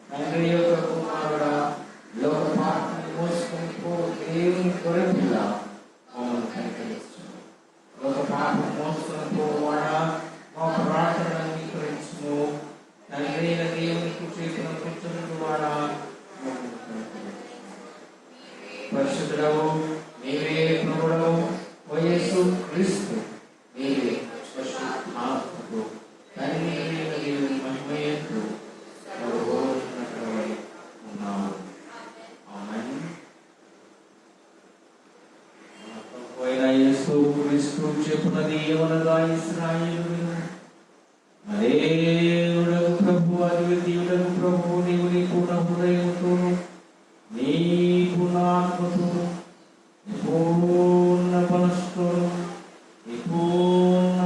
తండ్రి యొక్క కుమారుడా, లోక పాపములను మోసుకొని పో దేవుని గొర్రెపిల్ల మమ్మల్ని కనికరించుము. లోక పాపం మోసుకొని పోవాడా మా ప్రార్థనను అంగీకరించుము. తండ్రి అయిన దేవునికి చేతులను కూర్చుని వాడా మమ్మల్ని కనికరించుము. పరిశుద్ధుడవు నీవే, ప్రభుడవు ఓ యేసు క్రీస్తు నీవే, పరిశుద్ధాత్మకు తండ్రి అయిన దేవుని మహిమయందు ఉన్నాము. ఆమేన్. ప్రభువైన యేసు క్రీస్తు చెప్పునది ఏమనగా, ఇశ్రాయేలును దేవుడగు ప్రభువు, అద్వితీయుడగు ప్రభువు, నీవు నీ పూర్ణ హృదయముతోను నీ పూర్ణ ఆత్మతోను నీ పూర్ణ మనస్సుతోను నీ పూర్ణ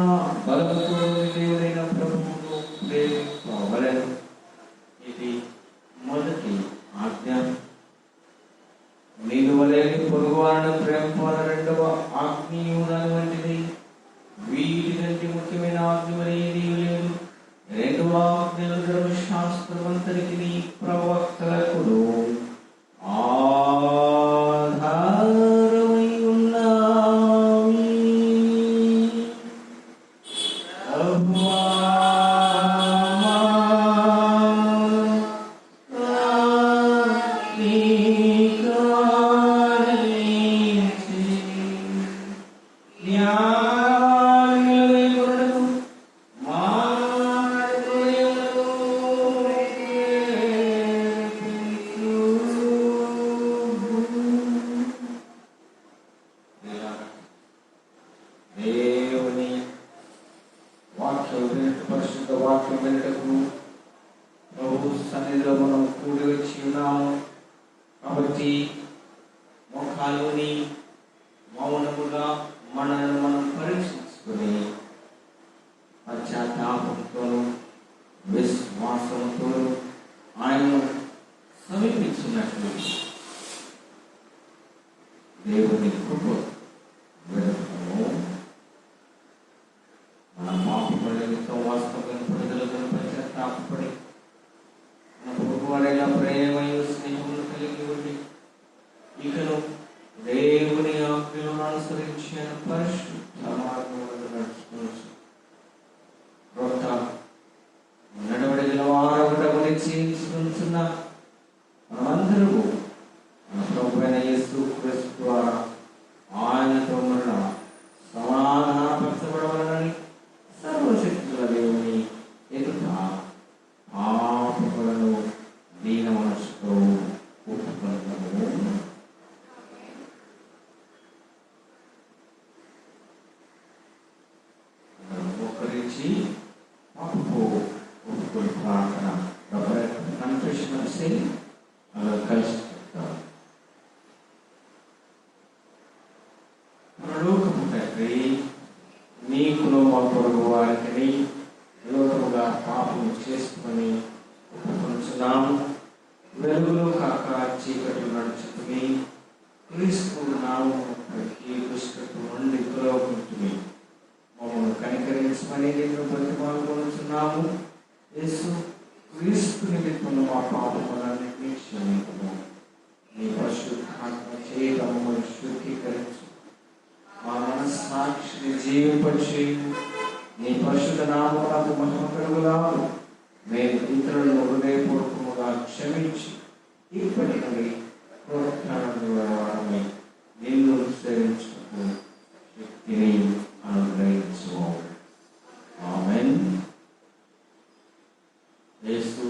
బలముతోను దేవుడైన ప్రభువును ప్రేమింపవలెను. ఇది మొదటి ఆజ్ఞ. నీవు వలె పొరుగువారిని ప్రేమింపాలని రెండవ ఆజ్ఞయు వంటిది. వీటి కంటే ముఖ్యమైన ఆజ్ఞ మరేదీ లేదు. రెండవ ఆజ్ఞలు ధర్మశాస్త్రమంతరికి ప్రవక్తలకు ఆధారమై ఉన్నవి. దేవుని వాక్యం వినటకు, పరిశుద్ధ వాక్యం వినటకు ప్రభు సన్నిధిలో మనం కూడి వచ్చి ఉన్నాము. కాబట్టి మోకాలుని మౌనముగా మనల్ని మనం పరీక్షించుకొని పశ్చాత్తాపంతోను విశ్వాసంతోను ఆయనను సమీపించినట్లు దేవుని కృప వెనుకము మన పాపములతో వాస్తవంగా ప్రజలకు పశ్చాత్తాపడి మన పొరుగువారిగా ప్రేమయు స్నేహములు కలిగి ఉండి ఇకను దేవుని ఆజ్ఞలను అనుసరించిన పరిశుద్ధ మార్గములను నడుచుకోవచ్చు. క్రొత్త నడవడిగల వారొకట గురించి ఉంచున్న మనమందరూ మన ప్రభువైన యేసు క్రీస్తు ద్వారా ఆయనతో మన సమాధానపరచబడవలనని సర్వశక్తుల దేవుని ఎదుట పాపములను దీన మనసుతో ఒప్పుకొందాము. ఒకరించి పాపపు ఒప్పుకొని ప్రార్థన కన్ఫెషన్ వస్తే అలా కలిసి చెప్తాం. పరలోకపు తండ్రి, నీకును మా పొరుగు వారికి లోకముగా పాపము చేసుకొని ఒప్పుకొనుచున్నాము. వెలుగులో కాక చీకట్లు నడుచుకుని క్రీస్తు నామముపైకి దుష్టత్వం నుండి తొలగుకుంటుంది. మమ్మల్ని కనికరించమని నేను ప్రతిపాదుకొనుచున్నాము. యేసు క్రీస్తు నిమిత్తము మా పాపములన్నిటినీ క్షమించుము. నీ పరిశుద్ధాత్మ చేత మమ్మల్ని శుద్ధీకరించు. మా మనస్సాక్షిని జీవింపచేయు. నీ పరిశుద్ధ నామమునకు మహిమ కలుగుగాక. మేము ఇతరులను హృదయపూర్వకముగా క్షమించి ఇప్పటి నుండి ప్రోత్సాహమై నిన్ను సేవించుటకు శక్తిని అనుగ్రహించు. ఆమేన్. యేసు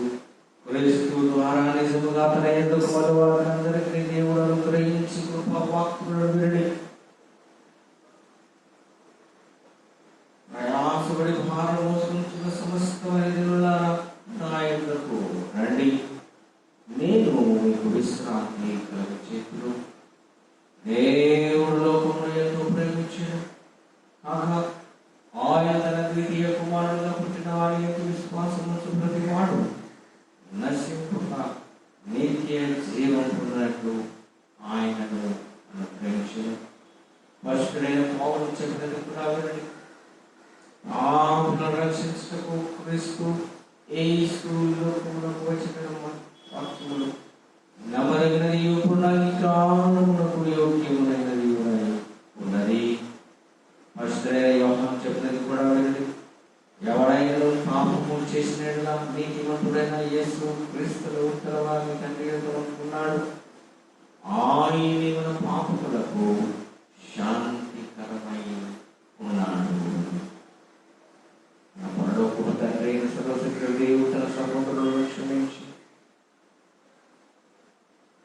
క్రీస్తు ద్వారా నిజముగా తన యందు వారందరికీ దేవుడు అనుగ్రహించి కృపావాక్కులను వినండి. ప్రయాసపడి భారం మోసుకుంటున్న సమస్తమైన జనులారా నా యొద్దకు రండి, నేను మీకు విశ్రాంతి కలుగచేతును. దేవుడు లోకమును ఎంతో ప్రేమించెను కాగా ఆయన తన ద్వితీయ కుమారుడుగా పుట్టిన వారి యొక్క విశ్వాసముంచు ప్రతివాడు నశింపక నిత్య జీవం పొందినట్లు ఆయనను అనుగ్రహించెను. పరిశుద్ధుడైన పౌలు చెప్పినది కూడా వినండి. పాపులను రక్షించుటకు క్రీస్తు యేసు లోకమునకు వచ్చిన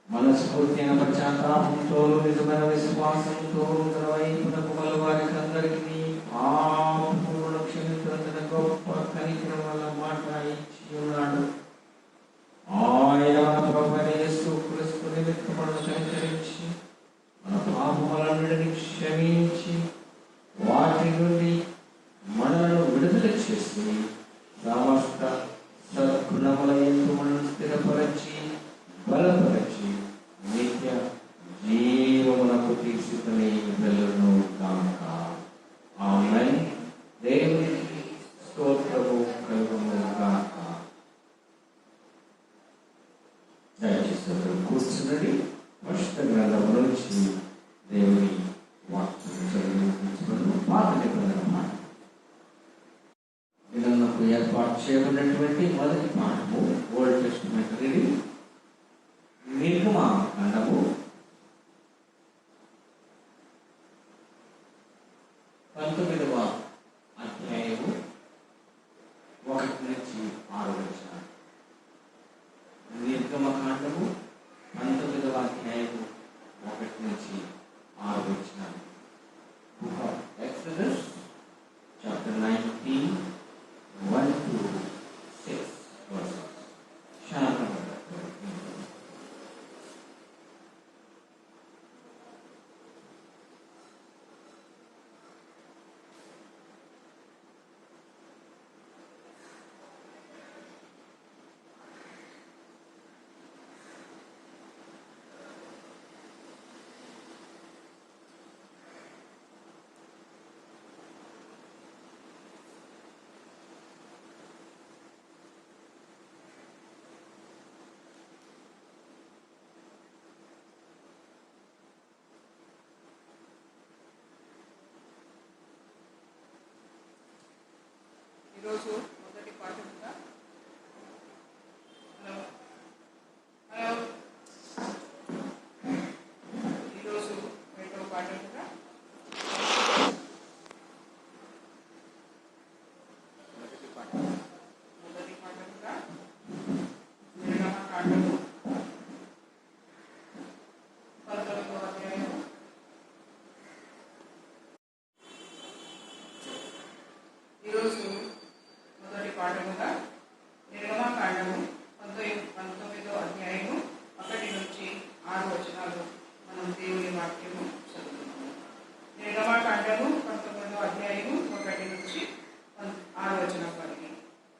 మనస్ఫూర్తిన పశ్చాత్తాపంతో నిజమైన విశ్వాసంతో తన వైపునకు మలవారికి అందరికీ పాపములను క్షమించిన గొప్ప కనికరం వల్ల మాట ఇచ్చి ఉన్నాడు. ఆయన మన ప్రభువైన యేసుక్రీస్తు నిమిత్తం మనల్ని కనికరించి మన పాపములన్నిటిని క్షమించి వాటి నుండి మనలను విడుదల చేసి సమస్త సద్గుణముల యందు మనల్ని స్థిరపరచి బలపరచి నిత్య జీవమునకు తీసుకుని వెళ్ళను కాక. ఆమేన్. దేవునికి స్తోత్రము కలుగును గాక. దయచేసి కూర్చున్నది పరిశుద్ధ గ్రంథము నుంచి దేవుని వాక్యం చదివించబడును. పాత నిబంధన మాట వినన్నకు ఏర్పాటు చేయబడినటువంటి మొదటి పాఠము ఓల్డ్ టెస్టిమెంట్ రీడింగ్ నిర్గమాకాండము 19వ అధ్యాయము 1 నుంచి 6 వచనాలు. నిర్గమకాండము 19వ అధ్యాయము 1 నుంచి 6 వచనాలు. Book of exodus chapter 19 1 to 6 verses. ఈరోజు మొదటి పాఠంగా హలో ఈరోజు రెండవ పాఠంగా మొదటి పాఠంగా నిర్గమకాండము 19వ అధ్యాయం. ఈరోజు మొదటి పాఠముగా నిర్గమకాండము 19వ అధ్యాయము 1 నుంచి 6 వచనాలు మనం దేవుని వాక్యము చదువుతున్నాము. నిర్గమకాండము 19వ అధ్యాయము 1 నుంచి 6 వచనం వరకు.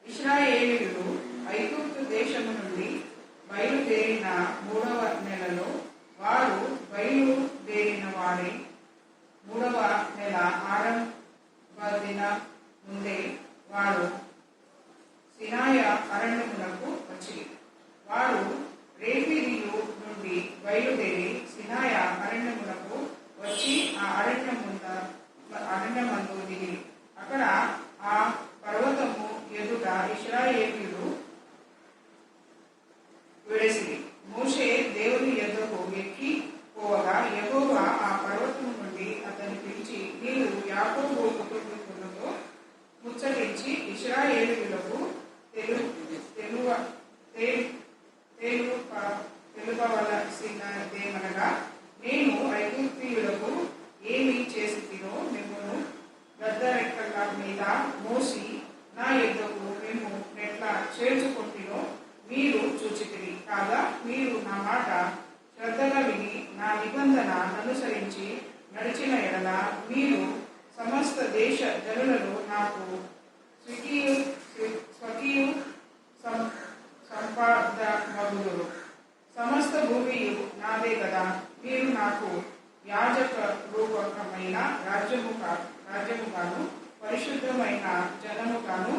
ఇశ్రాయేలీయులు ఐగుప్తు దేశము నుండి బయలుదేరిన 3వ నెలలో వారు బయలుదేరిన వారి 3వ నెల ఆరంభ ముందే వారు సినాయ అరణ్యమునకు వచ్చి వారు రేఫీదీయు నుండి బయలుదేరి సినాయ అరణ్యమునకు వచ్చి ఆ అరణ్యమందు దిగి అక్కడ ఆ పర్వతము ఎదుట ఇశ్రాయేలీయులు విడిసిరి. మోషే దేవుని ఎదుగు ఎక్కి పోవగా యెహోవా ఆ పర్వతము నుండి అతన్ని పిలిచి, నీవు యాకోబు కుటుంబీకులతో ముచ్చటించి ఇశ్రాయేలీయులకు తెలుపవలసినదేమనగా, నేను ఐగుప్తీయులకు ఏమి చేసితినో మిమ్మును గద్దరెక్కల మీద మోసి నా యొద్దకు మేము నెట్లా చేర్చుకుంటినో మీరు చూచితిరి. కాగా మీరు నా మాట శ్రద్ధగా విని నా నిబంధన అనుసరించి నడిచిన ఎడల మీరు సమస్త దేశ జనులను నాకు స్వకీయు సంపాదమగుదురు. సమస్త భూమియు నాదే కదా. మీరు నాకు యాజక రూపకమైన రాజ్యముగాను పరిశుద్ధమైన జనముగాను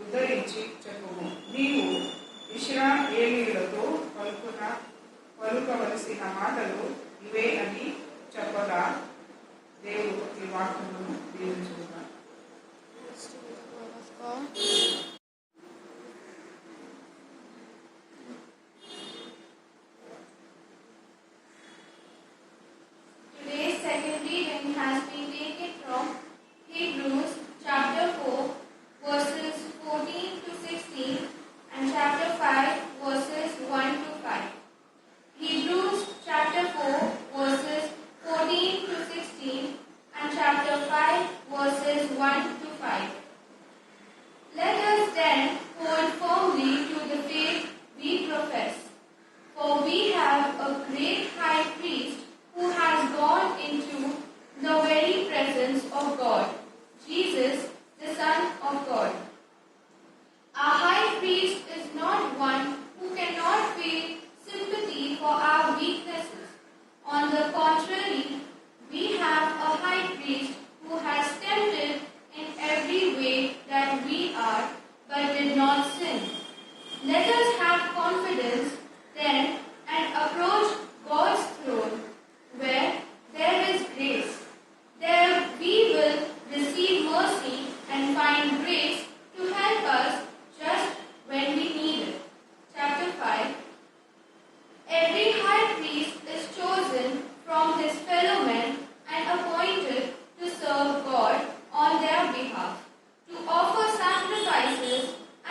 ఉద్ధరించి చెప్పుము. నీవు ఇశ్రాయేలీయులతో పలుకవలసిన మాటలు ఇవే అని చెప్పగా దేవుడు ఈ వాక్యమును దీవించుగాక. Today's second reading has been taken from Hebrews chapter 4 verses 14 to 16 and chapter 5 verses 1 to 5. Hebrews a great high priest who has gone into the very presence of God, Jesus, the Son of God. Our high priest is not one who cannot feel sympathy for our weaknesses. On the contrary, we have a high priest who has tempted in every way that we are, but did not sin. Let us have confidence then and approach God's throne where there is grace. There we will receive mercy and find grace to help us just when we need it. Chapter 5. Every high priest is chosen from his fellow men and appointed to serve God on their behalf, to offer sacrifices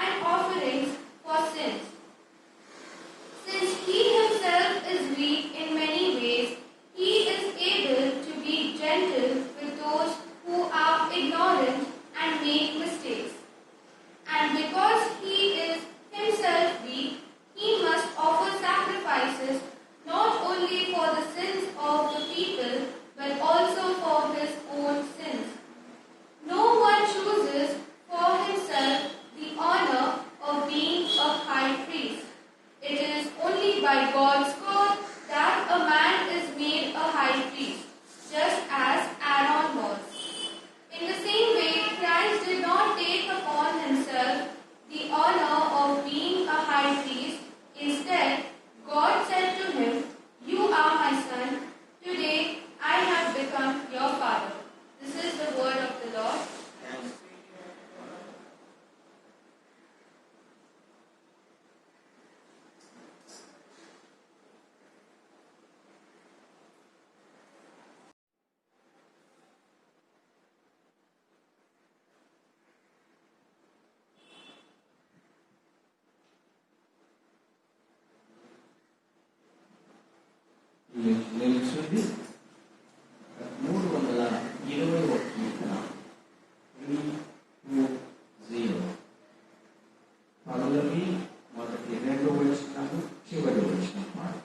and offerings for sins. Since he himself is weak in many ways, he is able to be gentle with those who are ignorant and make mistakes. And because he is himself weak, he must offer sacrifices not only for the sins of the people, but also for his own sins. No one chooses for himself the honor of being a high priest. It is only by God's call that a man is made a high priest, just as Aaron was. In the same way, Christ did not take upon himself the honor of being a high priest. Instead, God said to him, "You are my son. Today I have become your father." This is the word of the Lord. నిలిచింది 321 కీర్తన 320 పనులవి మొదటి 2 వచనాలు చివరి వచనం మాట.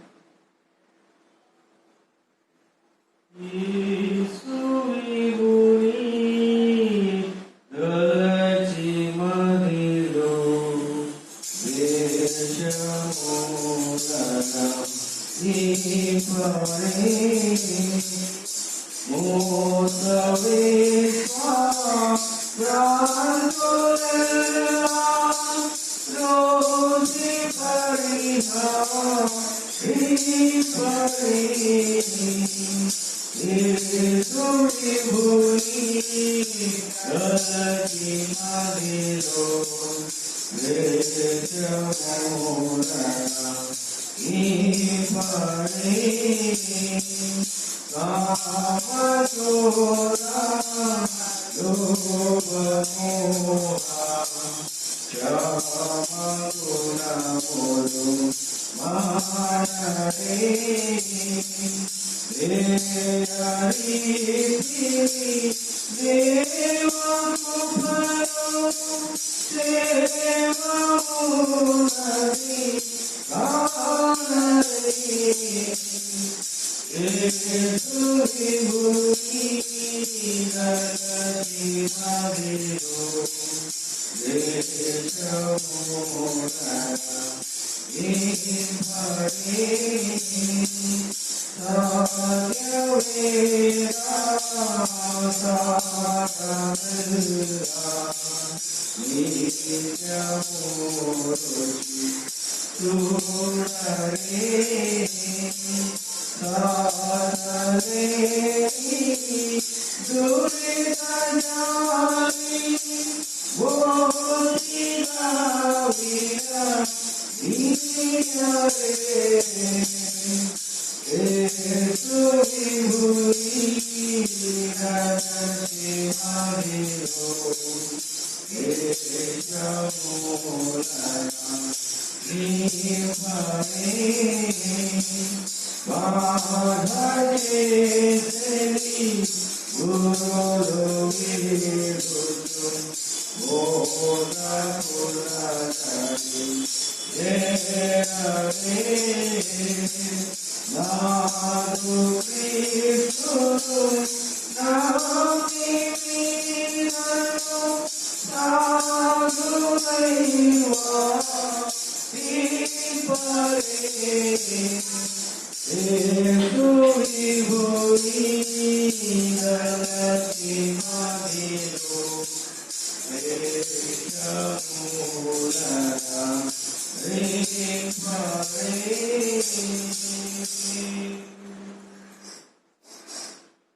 నాదు క్రీస్తును నాకి మీరను సాధునైవా దీపరే ఏసు విభూయి గణతి మదిలో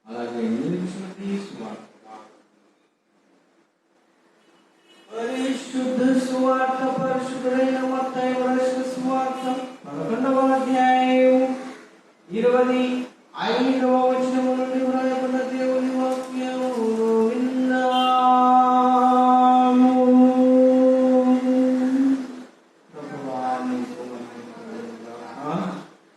అలాగే నిలిచింది సువార్త పరిశుద్ధ సువార్త పరిశుద్ధుడైన మత్తయి రాసిన సువార్త 11వ అధ్యాయం 25వ వచనం నుండి వ్రాయబడిన దేవుని వాక్యము విన్నాము.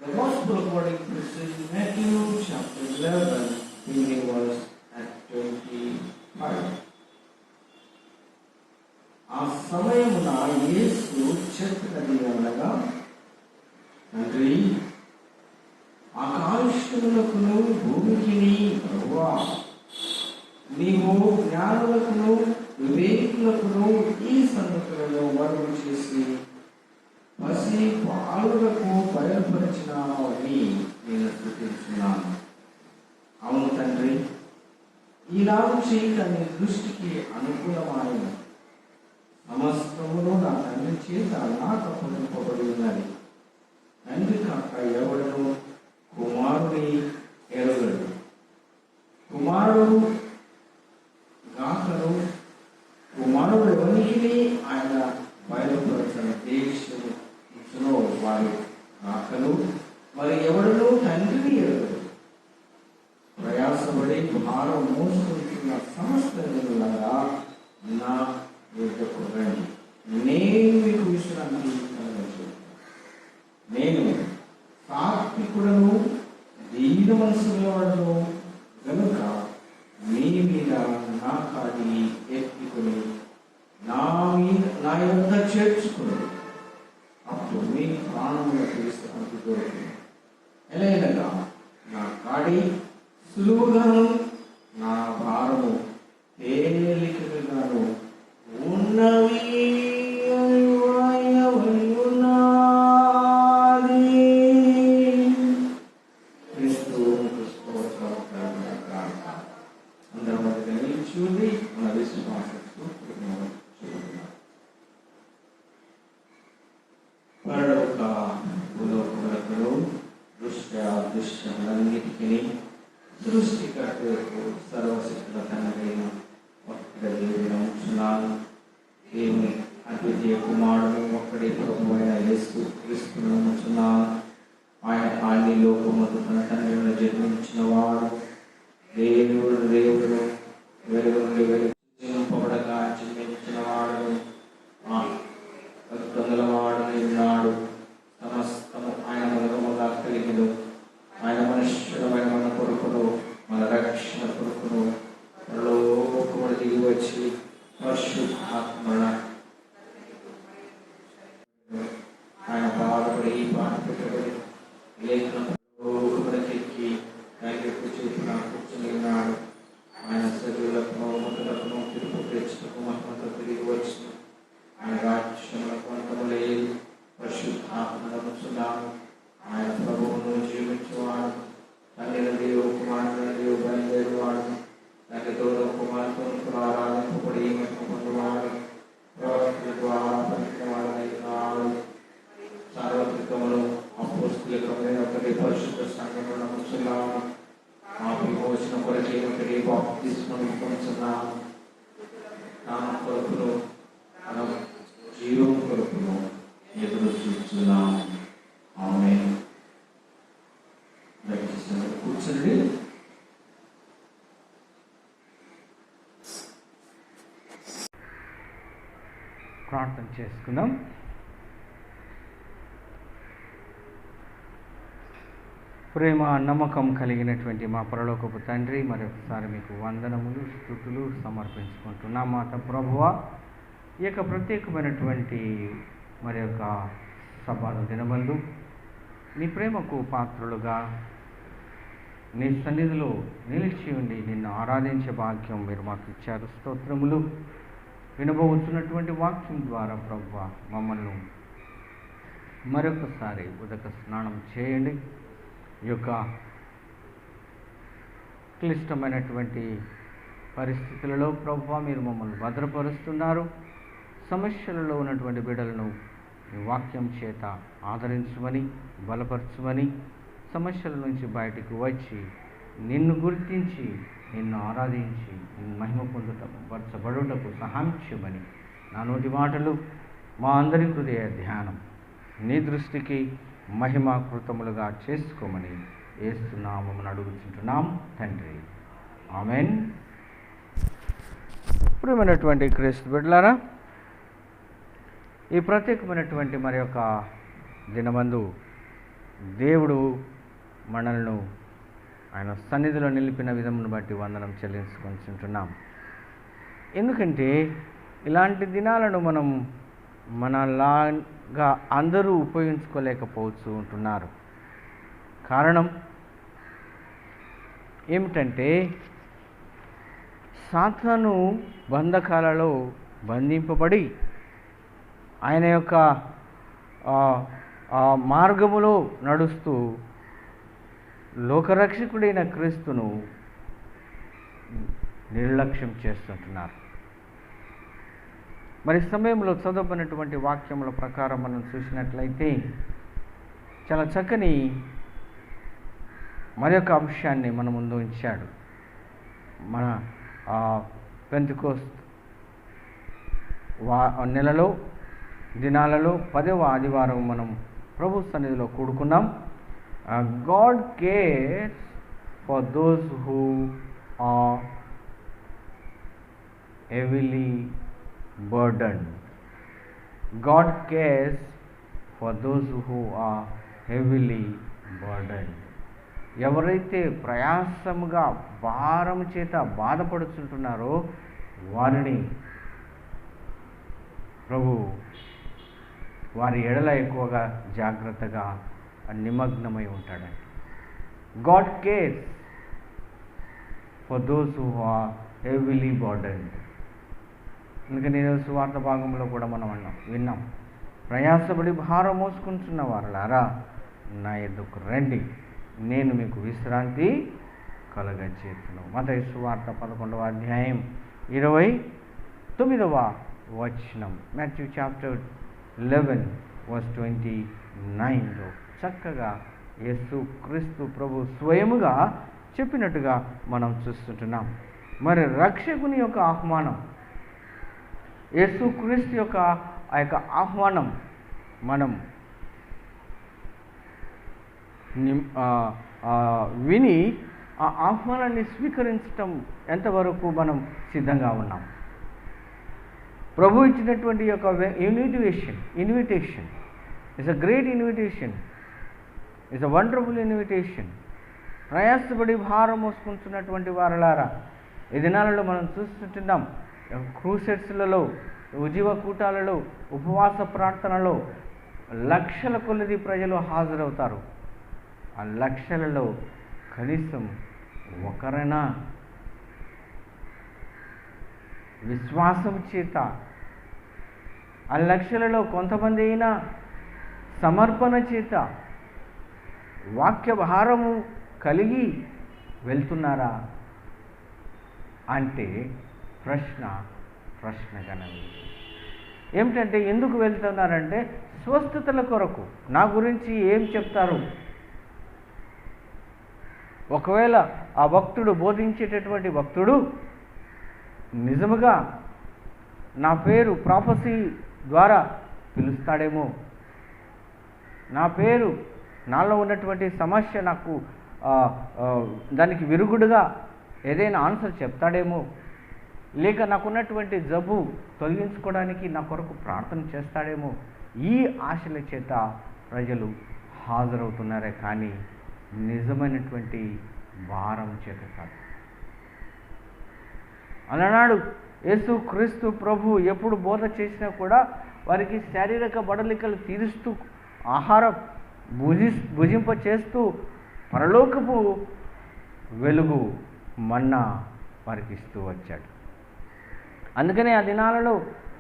The Gospel according to St. Matthew chapter 11, beginning verse at 25. ఆ సమయమున యేసు చెప్పినది అనగా, తండ్రి, ఆకాశములకును భూమికిని ప్రభువా, నీవు జ్ఞానులకును వివేకులకును ఈ సంగతులలో వర్ణన చేసి పసి పాలులకు బయలుపరిచినావని నేను స్తుతించున్నాను. అవును తండ్రి, ఈలాగు చేయక నీ దృష్టికి అనుకూలమైన సమస్తమును నా తండ్రి చేత నాకు అప్పగింపబడి ఉన్నది. తండ్రి కాక ఎవడను కుమారుని ఎరుగడు, కుమారుడు గాకను కుమారుడు ఎవరికి ఆయన బయలుపరచిన దేశము ఇచ్చునో వారు గాకను మరి ఎవడను తండ్రిని ఎరుగడు. ప్రయాసపడి భారం మోసుకుంటున్న సమస్త జనులారా నా యొద్దకు రండి, నేను మీకు విశ్రాంతి కలుగజేయుదును. నేను సాత్వికుడను దీన మనసు గలవాడను గనుక మీ మీద నా కాడి ఎత్తుకుని నా యొద్ద చేర్చుకుని అప్పుడు మీ ప్రాణములకు విశ్రాంతి దొరుకుతుంది. ఎలాగనగా నా కాడి సులువుగాను నా భారము తేలికగాను ఉన్నవి. దృష్టికర్తకు సర్వశక్తుల తండ్రైన ఒక్కడే నమ్ముచున్నాను. దేవుని అద్వితీయ కుమారుడు ఒక్కడే ప్రభువైన యేసు క్రీస్తును నమ్ముచున్నాను. ఆయన ఆది లోకమునకు తన తండ్రిని జన్మించిన వాడు, దేవుడు వెలుగు నుండి వెలుగుపబడగా జన్మించిన వాడు, వాడునై ఉన్నాడు. సమస్తము ఆయన మూలముగా కలిగిను. ఆయన మనుష్యుడమైన మన కొరకును మన రక్షణ కొరకును లోకమును దిగి వచ్చి పరిశుద్ధాత్మన ఆయన బాధపడి బాధపెట్టబడి లోకమునకెక్కి ఆయనకు చూపిన కూర్చుని ఉన్నాడు. ఆయన శరీరులకు ముఖులకు తిరుపు తెచ్చుటకు మహిమతో తిరిగి వచ్చి ఆయన రాజ్యములకు అంతము లేదు. పరిశుద్ధాత్మను నమ్ముచున్నాము. ఆయన ప్రభువును జీవించేవాడు, తండ్రి నుండి కుమారుడు నుండి బయలుదేరువాడు, తండ్రితోనూ కుమారుతోనూ ఆరాధింపబడి మహిమ పొందువాడు, ప్రవక్తల ద్వారా పలికినవాడైనాడు. సార్వత్రికమును అపోస్తలికమైన ఒకటి పరిశుద్ధ సంఘమును నమ్ముచున్నాము. మా విమోచన కొరకే ఒకటి బాప్తిస్మను పొందుతున్నాము. నా కొరకును మన జీవం కొరకును ఎదురు చూస్తున్నాము. ఆమేన్. కూర్చోండి. ప్రార్థన చేసుకుందాం. ప్రేమ నమ్మకం కలిగినటువంటి మా పరలోకపు తండ్రి, మరొకసారి మీకు వందనములు స్తుతులు సమర్పించుకుంటున్నాం. మాట ప్రభువా, ఈ యొక్క ప్రత్యేకమైనటువంటి మరి యొక్క సభ దినబంధు నీ ప్రేమకు పాత్రులుగా నీ సన్నిధిలో నిలిచి ఉండి నిన్ను ఆరాధించే భాగ్యం మీరు మాకు ఇచ్చారు. స్తోత్రములు. వినబోతున్నటువంటి వాక్యం ద్వారా ప్రభువా మమ్మల్ని మరొకసారి ఉదక స్నానం చేయండి. ఈ యొక్క క్లిష్టమైనటువంటి పరిస్థితులలో ప్రభువా మీరు మమ్మల్ని భద్రపరుస్తున్నారు. సమస్యలలో ఉన్నటువంటి బిడ్డలను ఈ వాక్యం చేత ఆదరించమని, బలపరచమని, సమస్యల నుంచి బయటికి వచ్చి నిన్ను గుర్తించి నిన్ను ఆరాధించి నిన్ను మహిమ పరచబడుటకు సహాయం చేయమని నా నోటి మాటలు మా అందరి హృదయ ధ్యానం నీ దృష్టికి మహిమాకృతములుగా చేసుకోమని యేసు నామమున అడుగుచుంటున్నాం తండ్రి. ఆమేన్. ప్రియమైనటువంటి క్రీస్తు బిడ్డలారా, ఈ ప్రత్యేకమైనటువంటి మరి యొక్క దినమందు దేవుడు మనల్ని ఆయన సన్నిధిలో నిలిపిన విధమును బట్టి వందనం చెల్లించుకుంటున్నాం. ఎందుకంటే ఇలాంటి దినాలను మనం మనలాగా అందరూ ఉపయోగించుకోలేకపోతూ ఉంటున్నారు. కారణం ఏమిటంటే సాతాను బంధకాలలో బంధింపబడి ఆయన యొక్క మార్గములో నడుస్తూ లోకరక్షకుడైన క్రీస్తును నిర్లక్ష్యం చేస్తుంటున్నారు. మరి సమయంలో చదవబడినటువంటి వాక్యముల ప్రకారం మనం చూసినట్లయితే చాలా చక్కని మరొక అంశాన్ని మన ముందు ఉంచాడు. మన పెంతెకోస్తు నెలలో దినాలలో 10వ ఆదివారం మనం ప్రభు సన్నిధిలో కూడుకున్నాం. God cares for those who are heavily burdened. God cares for those who are heavily burdened. ఎవరైతే ప్రయాసముగా భారము చేత బాధపడుతుంటున్నారో వారిని ప్రభు వారి ఎడల ఎక్కువగా జాగ్రత్తగా నిమగ్నమై ఉంటాడండి. God cares for those who are heavily burdened. అందుకని సువార్త భాగంలో కూడా మనం విన్నాం, ప్రయాసపడి భారం మోసుకుంటున్న వారులారా నా యొద్దకు రండి, నేను మీకు విశ్రాంతి కలగచేతును. మత్తయి సువార్త 11వ అధ్యాయం 29వ వచనం, మాథ్యూ చాప్టర్ 11:29లో చక్కగా యేసు క్రీస్తు ప్రభు స్వయముగా చెప్పినట్టుగా మనం చూస్తుంటున్నాం. మరి రక్షకుని యొక్క ఆహ్వానం, యేసు క్రీస్తు యొక్క ఆ యొక్క ఆహ్వానం మనం విని ఆ ఆహ్వానాన్ని స్వీకరించటం ఎంతవరకు మనం సిద్ధంగా ఉన్నాం? ప్రభు ఇచ్చినటువంటి యొక్క invitation it's a great invitation, it's a wonderful invitation. ప్రయాసపడి భారం మోసుకుంటున్నటువంటి వారలారా, ఈ దినాలలో మనం చూస్తుంటున్నాం క్రూసెడ్స్లలో, ఉజ్జీవ కూటాలలో, ఉపవాస ప్రార్థనలో లక్షల కొలది ప్రజలు హాజరవుతారు. ఆ లక్షలలో కనీసం ఒకరైనా విశ్వాసం చేత, ఆ లక్షలలో కొంతమంది అయినా సమర్పణ చేత వాక్య భారము కలిగి వెళ్తున్నారా అంటే ప్రశ్నగానే ఏమిటంటే, ఎందుకు వెళ్తున్నారంటే స్వస్థతల కొరకు. నా గురించి ఏం చెప్తారు? ఒకవేళ ఆ భక్తుడు, బోధించేటటువంటి భక్తుడు నిజముగా నా పేరు ప్రాఫసీ ద్వారా పిలుస్తాడేమో, నా పేరు, నాలో ఉన్నటువంటి సమస్య నాకు దానికి విరుగుడుగా ఏదైనా ఆన్సర్ చెప్తాడేమో, లేక నాకున్నటువంటి జబ్బు తొలగించుకోవడానికి నా కొరకు ప్రార్థన చేస్తాడేమో, ఈ ఆశల చేత ప్రజలు హాజరవుతున్నారే కానీ నిజమైనటువంటి భారం చేత కాదు. అలనాడు యేసు క్రీస్తు ప్రభు ఎప్పుడు బోధ చేసినా కూడా వారికి శారీరక బడలికలు తీరుస్తూ, ఆహారం భుజింప చేస్తూ పరలోకపు వెలుగు మన్నా వారికి ఇస్తూ వచ్చాడు. అందుకనే ఆ దినాలలో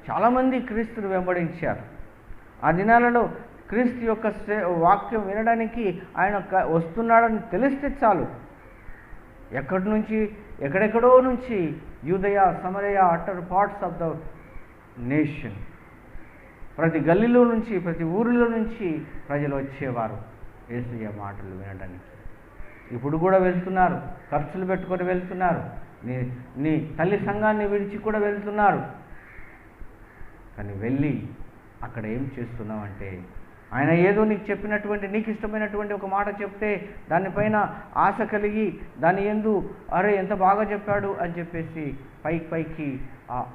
చాలామంది క్రీస్తును వెంబడించారు. ఆ దినాలలో క్రీస్తు యొక్క వాక్యం వినడానికి ఆయన వస్తున్నాడని తెలిస్తే చాలు, ఎక్కడెక్కడో నుంచి యూదయ, సమరయ, utter parts of the nation, ప్రతి గల్లీలో నుంచి, ప్రతి ఊరిలో నుంచి ప్రజలు వచ్చేవారు యేసయ్య మాటలు వినడానికి. ఇప్పుడు కూడా వెళ్తున్నారు, ఖర్చులు పెట్టుకొని వెళ్తున్నారు, నీ తల్లి సంఘాన్ని విడిచి కూడా వెళ్తున్నారు. కానీ వెళ్ళి అక్కడ ఏం చేస్తున్నామంటే, ఆయన ఏదో నీకు చెప్పినటువంటి, నీకు ఇష్టమైనటువంటి ఒక మాట చెప్తే దానిపైన ఆశ కలిగి దాని యందు అరే ఎంత బాగా చెప్పాడు అని చెప్పేసి పైకి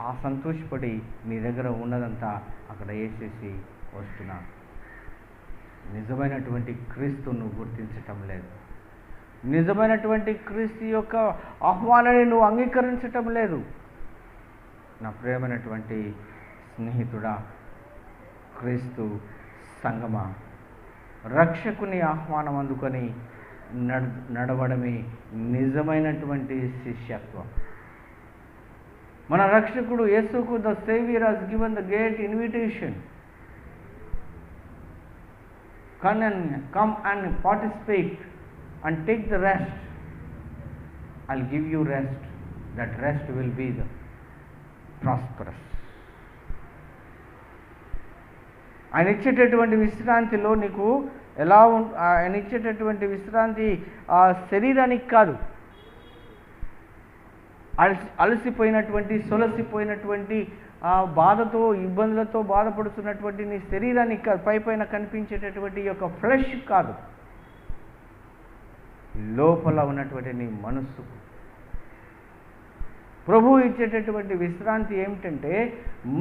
ఆ సంతోషపడి నీ దగ్గర ఉన్నదంతా అక్కడ వేసేసి వస్తున్నాను. నిజమైనటువంటి క్రీస్తును గుర్తించటం లేదు. నిజమైనటువంటి క్రీస్తు యొక్క ఆహ్వానాన్ని నువ్వు అంగీకరించటం లేదు. నా ప్రియమైనటువంటి స్నేహితుడా, క్రీస్తు సంగమా, రక్షకుని ఆహ్వానం అందుకొని నడవడమే నిజమైనటువంటి శిష్యత్వం. మన రక్షకుడు యేసుకు the saviour has given the great invitation. Come and participate and take the rest. I'll give you rest. That rest will be the prosperous. ఆయన ఇచ్చేటటువంటి విశ్రాంతిలో నీకు ఆయన ఇచ్చేటటువంటి విశ్రాంతి ఆ శరీరానికి కాదు, అలసిపోయినటువంటి, సొలసిపోయినటువంటి బాధతో, ఇబ్బందులతో బాధపడుతున్నటువంటి నీ శరీరానికి కాదు, పైన కనిపించేటటువంటి యొక్క ఫ్లెష్ కాదు, లోపల ఉన్నటువంటి నీ మనస్సు. ప్రభువు ఇచ్చేటటువంటి విశ్రాంతి ఏమిటంటే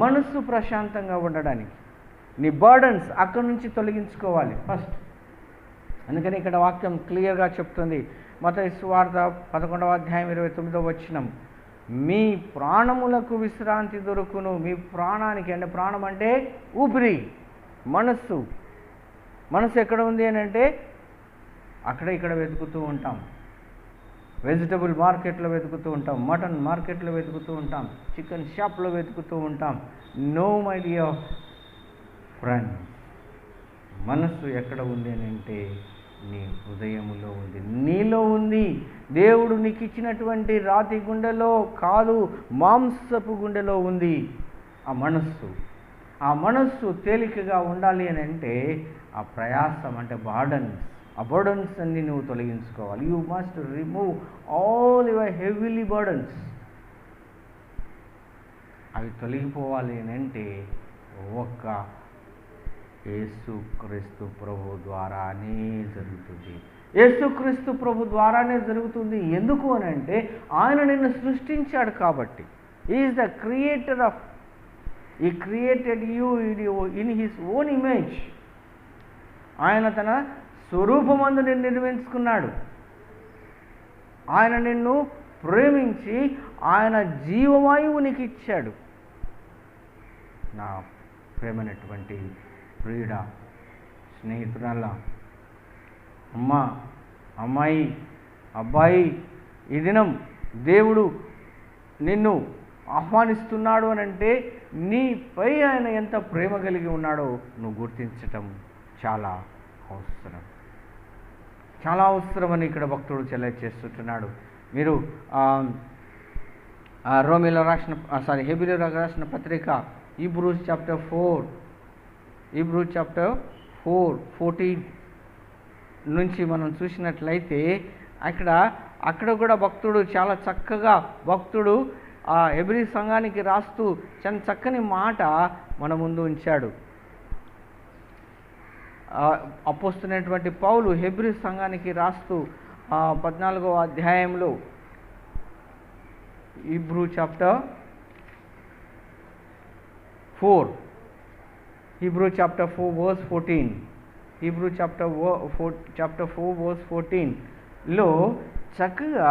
మనస్సు ప్రశాంతంగా ఉండడానికి. నీ బర్డన్స్ అక్కడి నుంచి తొలగించుకోవాలి ఫస్ట్. అందుకని ఇక్కడ వాక్యం క్లియర్గా చెప్తుంది. మత్తయి సువార్త 11వ అధ్యాయం 29వ వచనం, మీ ప్రాణములకు విశ్రాంతి దొరుకును. మీ ప్రాణానికి, అంటే ప్రాణం అంటే ఊపిరి, మనస్సు. మనస్సు ఎక్కడ ఉంది అని అంటే అక్కడ ఇక్కడ వెతుకుతూ ఉంటాం. వెజిటబుల్ మార్కెట్లో వెతుకుతూ ఉంటాం, మటన్ మార్కెట్లో వెతుకుతూ ఉంటాం, చికెన్ షాప్లో వెతుకుతూ ఉంటాం. నో మై డియర్ ఫ్రెండ్, మనస్సు ఎక్కడ ఉంది అని అంటే నీ హృదయములో ఉంది, నీలో ఉంది. దేవుడు నీకు ఇచ్చినటువంటి రాతి గుండెలో కాదు, మాంసపు గుండెలో ఉంది ఆ మనస్సు. ఆ మనస్సు తేలికగా ఉండాలి అని అంటే ఆ ప్రయాసం అంటే బర్డన్స్ అన్ని నువ్వు తొలగించుకోవాలి. You must remove all your heavily burdens. అవి తొలగిపోవాలి అని అంటే ఒక్క యేసుక్రీస్తు ప్రభు ద్వారానే జరుగుతుంది. యేసుక్రీస్తు ప్రభు ద్వారానే జరుగుతుంది. ఎందుకు అని అంటే ఆయన నిన్ను సృష్టించాడు కాబట్టి. He is the creator of, he created you in his own image. ఆయన తన స్వరూపమందు నిన్ను నిర్మించుకున్నాడు. ఆయన నిన్ను ప్రేమించి ఆయన జీవవాయువు నీకు ఇచ్చాడు. నా ప్రేమైనటువంటి ప్రియుడ స్నేహితురాల, అమ్మాయి, అబ్బాయి, ఈ దినం దేవుడు నిన్ను ఆహ్వానిస్తున్నాడు అని అంటే నీపై ఆయన ఎంత ప్రేమ కలిగి ఉన్నాడో నువ్వు గుర్తించటం చాలా అవసరం. చాలా అవసరమని ఇక్కడ భక్తుడు తెలియజేస్తున్నాడు. మీరు హెబ్రీయులకు రాసిన పత్రిక హీబ్రూస్ చాప్టర్ 4:14 నుంచి మనం చూసినట్లయితే అక్కడ కూడా భక్తుడు చాలా చక్కగా ఆ హెబ్రీ సంఘానికి రాస్తూ చాలా చక్కని మాట మన ముందు ఉంచాడు. అపోస్తలుడైనటువంటి పౌలు హెబ్రీ సంఘానికి రాస్తూ 14వ అధ్యాయంలో Hebrew chapter 4 verse 14, Hebrew chapter 4 verse 14లో చక్కగా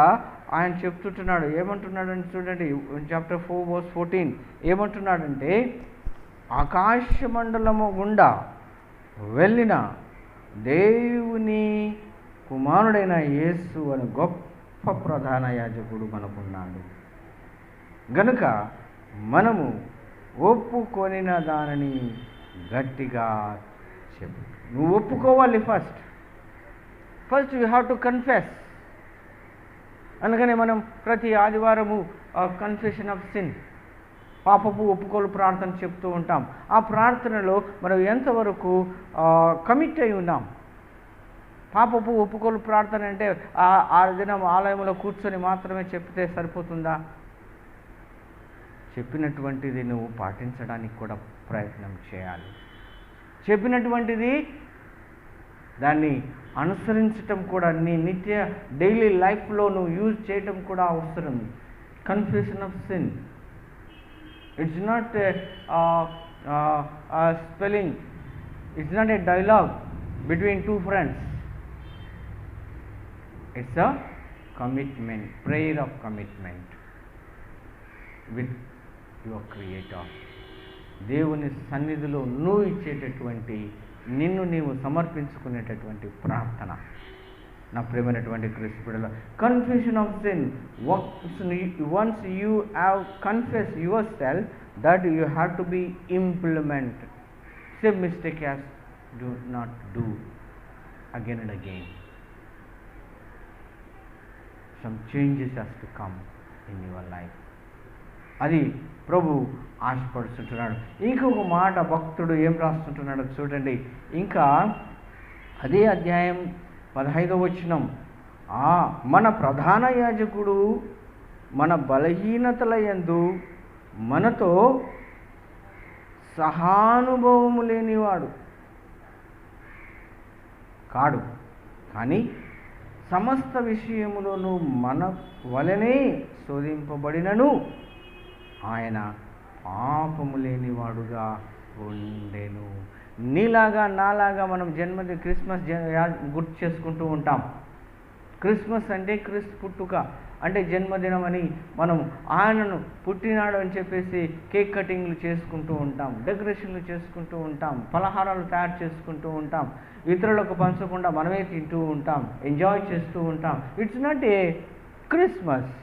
ఆయన చెప్తుంటున్నాడు. ఏమంటున్నాడని చూడండి, చాప్టర్ 4 verse 14 ఏమంటున్నాడంటే, ఆకాశ మండలము గుండా వెళ్ళిన దేవుని కుమారుడైన యేసు అని గొప్ప ప్రధాన యాజకుడు మనకున్నాడు. గనుక మనము ఒప్పుకొనిన దానిని గట్టిగా చెప్పు. నువ్వు ఒప్పుకోవాలి. First you have to confess. అందుకనే మనం ప్రతి ఆదివారము కన్ఫెషన్ ఆఫ్ సిన్, పాపపు ఒప్పుకోలు ప్రార్థన చెప్తూ ఉంటాం. ఆ ప్రార్థనలో మనం ఎంతవరకు కమిట్ అయి ఉన్నాం? పాపపు ఒప్పుకోలు ప్రార్థన అంటే ఆ దినం ఆలయంలో కూర్చొని మాత్రమే చెప్తే సరిపోతుందా? చెప్పినటువంటిది నువ్వు పాటించడానికి కూడా ప్రయత్నం చేయాలి. చెప్పినటువంటిది దాన్ని అనుసరించటం కూడా నీ నిత్య డైలీ లైఫ్లో నువ్వు యూజ్ చేయటం కూడా అవసరం. Confession of sin, it's not spelling, it's not a dialogue between two friends. It's a commitment, prayer of commitment with your creator. దేవుని సన్నిధిలో నువ్వు ఇచ్చేటటువంటి, నిన్ను నీవు సమర్పించుకునేటటువంటి ప్రార్థన. నా ప్రియమైనటువంటి క్రీస్తు బిడ్డలారా, confession of sin, once you have confess your self, that you have to be implement. Same mistake as do not do again and again. Some changes has to come in your life. అది ప్రభు ఆశపడుతుంటున్నాడు. ఇంకొక మాట భక్తుడు ఏం రాస్తుంటున్నాడో చూడండి. ఇంకా అదే అధ్యాయం 15వ వచనం, మన ప్రధాన యాజకుడు మన బలహీనతల యందు మనతో సహానుభవము లేనివాడు కాడు, కానీ సమస్త విషయములోనూ మన వలనే శోధింపబడినను ఆయన పాపము లేనివాడుగా ఉండెను. నీలాగా నాలాగా మనం క్రిస్మస్ గుర్తు చేసుకుంటూ ఉంటాం. క్రిస్మస్ అంటే క్రీస్తు పుట్టుక, అంటే జన్మదినం అని మనం ఆయనను పుట్టినాడు అని చెప్పేసి కేక్ కటింగ్లు చేసుకుంటూ ఉంటాం, డెకరేషన్లు చేసుకుంటూ ఉంటాం, పలహారాలు తయారు చేసుకుంటూ ఉంటాం, ఇతరులకు పంచకుండా మనమే తింటూ ఉంటాం, ఎంజాయ్ చేస్తూ ఉంటాం. It's not a Christmas.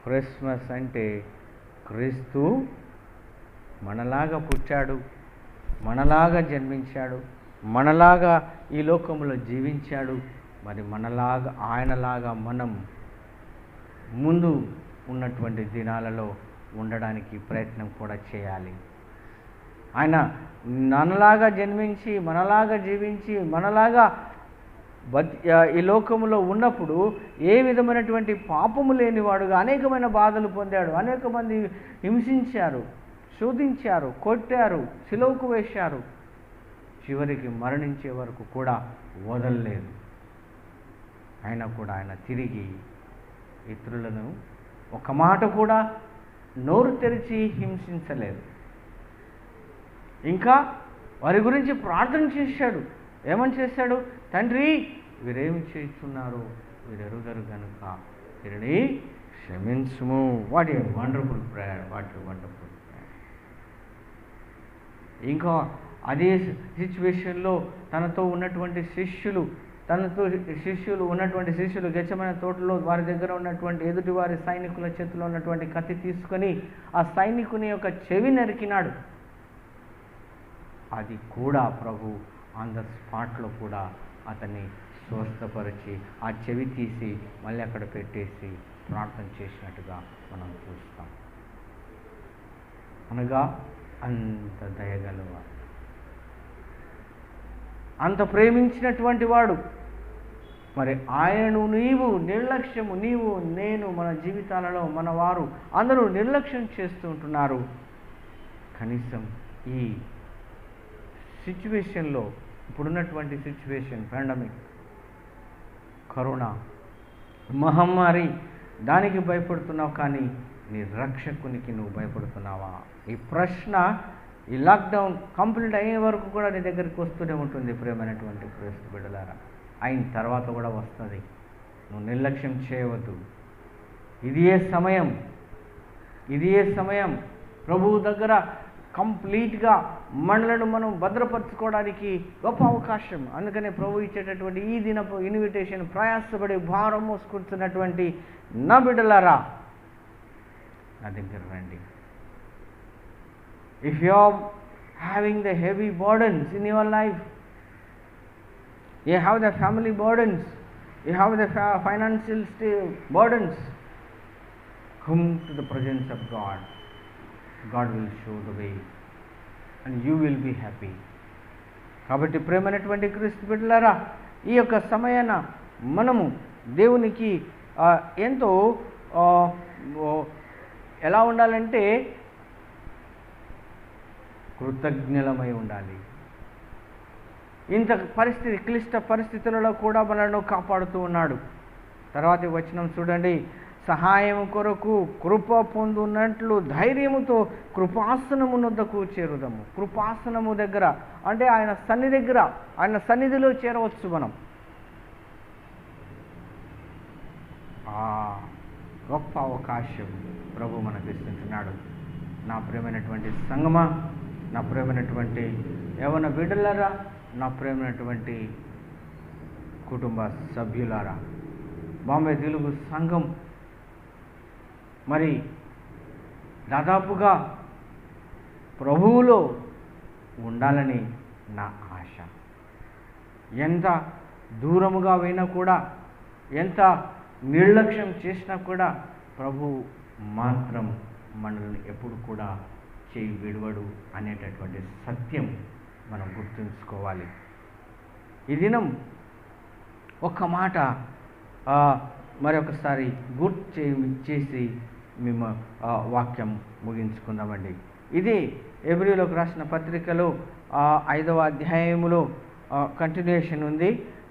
Christmas అంటే క్రీస్తు మనలాగా పుట్టాడు, మనలాగా జన్మించాడు, మనలాగా ఈ లోకంలో జీవించాడు. మరి మనలాగా ఆయనలాగా మనం ముందు ఉన్నటువంటి దినాలలో ఉండడానికి ప్రయత్నం కూడా చేయాలి. ఆయన మనలాగా జన్మించి, మనలాగా జీవించి, మనలాగా ఈ లోకంలో ఉన్నప్పుడు ఏ విధమైనటువంటి పాపము లేనివాడుగా అనేకమైన బాధలు పొందాడు. అనేక మంది హింసించారు, శోధించారు, కొట్టారు, సిలువకు వేశారు, చివరికి మరణించే వరకు కూడా వదలలేదు. అయినా కూడా ఆయన తిరిగి ఇతరులను ఒక మాట కూడా నోరు తెరిచి హింసించలేదు. ఇంకా వారి గురించి ప్రార్థన చేశాడు. ఏమని చేశాడు? తండ్రి, వీరేమి చేస్తున్నారు, వీరెరుగరు కనుక వీరిని క్షమించుము. What a wonderful prayer, what a wonderful prayer. ఇంకా అదే సిచ్యువేషన్లో తనతో ఉన్నటువంటి శిష్యులు గెచ్చమైన తోటలో వారి దగ్గర ఉన్నటువంటి ఎదుటి వారి సైనికుల చేతిలో ఉన్నటువంటి కత్తి తీసుకొని ఆ సైనికుని యొక్క చెవి నరికినాడు. అది కూడా ప్రభు ఆన్ ద స్పాట్లో కూడా అతన్ని స్వస్థపరిచి ఆ చెవి తీసి మళ్ళీ అక్కడ పెట్టేసి ప్రార్థన చేసినట్టుగా మనం చూస్తాం. అనగా అంత దయగలవాడు, అంత ప్రేమించినటువంటి వాడు. మరి ఆయనను నీవు నేను మన జీవితాలలో మన వారు అందరూ నిర్లక్ష్యం చేస్తూ ఉంటున్నారు. కనీసం ఈ సిచ్యువేషన్లో, ఇప్పుడున్నటువంటి సిచ్యువేషన్, పాండమిక్, కరోనా మహమ్మారి, దానికి భయపడుతున్నావు, కానీ నీ రక్షకునికి నువ్వు భయపడుతున్నావా? ఈ ప్రశ్న ఈ లాక్డౌన్ కంప్లీట్ అయ్యే వరకు కూడా నీ దగ్గరికి వస్తూనే ఉంటుంది. ప్రియమైనటువంటి క్రీస్తు బిడ్డలారా, అయిన తర్వాత కూడా వస్తుంది. నువ్వు నిర్లక్ష్యం చేయవద్దు. ఇది ఏ సమయం ప్రభువు దగ్గర కంప్లీట్గా మనలను మనం భద్రపరచుకోవడానికి గొప్ప అవకాశం. అందుకనే ప్రభు ఇచ్చేటటువంటి ఈ దినపు ఇన్విటేషన్, ప్రయాసపడి భారం మోసుకుంటున్నటువంటి నా బిడ్డలారా నా దగ్గర రండి. If you are having the heavy burdens in your life, you have the family burdens, you have the financial burdens, come to the presence of God. God will show the way and you will be happy. కాబట్టి ప్రేమైనటువంటి క్రీస్తు బిడ్డలారా, ఈ యొక్క సమయాన మనము దేవునికి ఎంతో ఎలా ఉండాలంటే కృతజ్ఞులమై ఉండాలి. ఇంత క్లిష్ట పరిస్థితులలో కూడా మనల్ని కాపాడుతూ ఉన్నాడు. తర్వాతి వచనం చూడండి, సహాయం కొరకు కృప పొందున్నట్లు ధైర్యముతో కృపాసనము నొద్దకు చేరుదాము. కృపాసనము దగ్గర అంటే ఆయన సన్నిధిలో చేరవచ్చు మనం. గొప్ప అవకాశం ప్రభు మనకు ఇస్తుంటున్నాడు. నా ప్రేమైనటువంటి సంగమా, నా ప్రేమైనటువంటి యవ్వన బిడ్డలారా, నా ప్రేమైనటువంటి కుటుంబ సభ్యులారా, బాంబే తెలుగు సంఘం మరి దాదాపుగా ప్రభువులో ఉండాలని నా ఆశ. ఎంత దూరముగా పోయినా కూడా, ఎంత నిర్లక్ష్యం చేసినా కూడా ప్రభు మాత్రం మనల్ని ఎప్పుడు కూడా చేయి విడవడు అనేటటువంటి సత్యం మనం గుర్తుంచుకోవాలి. ఈ దినం ఒక్క మాట మరొకసారి గుర్తు చేసి మేము వాక్యం ముగించుకుందామండి. ఇది హెబ్రీయులకు రాసిన పత్రికలో 5వ అధ్యాయములో కంటిన్యూషన్ ఉంది.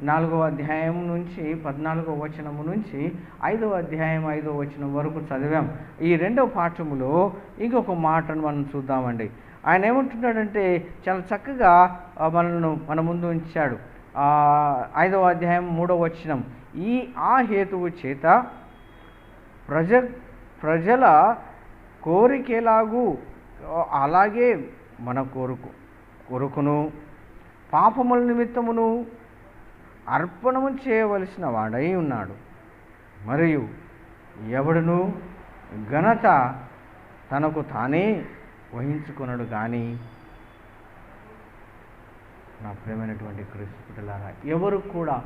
4వ అధ్యాయం నుంచి 14వ వచనము నుంచి 5వ అధ్యాయం 5వ వచనం వరకు చదివాం. ఈ 2వ పాఠములో ఇంకొక మాటను మనం చూద్దామండి. ఆయన ఏమంటున్నాడంటే చాలా చక్కగా మన ముందు ఉంచాడు. 5వ అధ్యాయం 3వ వచనం, ఆ హేతువు చేత ప్రజల కోరికేలాగూ అలాగే మన కొరకును పాపముల నిమిత్తమును అర్పణము చేయవలసిన వాడై ఉన్నాడు. మరియు ఎవడును ఘనత తనకు తానే వహించుకొనడు కానీ, నా ప్రేమైనటువంటి క్రీస్తు బిడ్డలారా, ఎవరు కూడా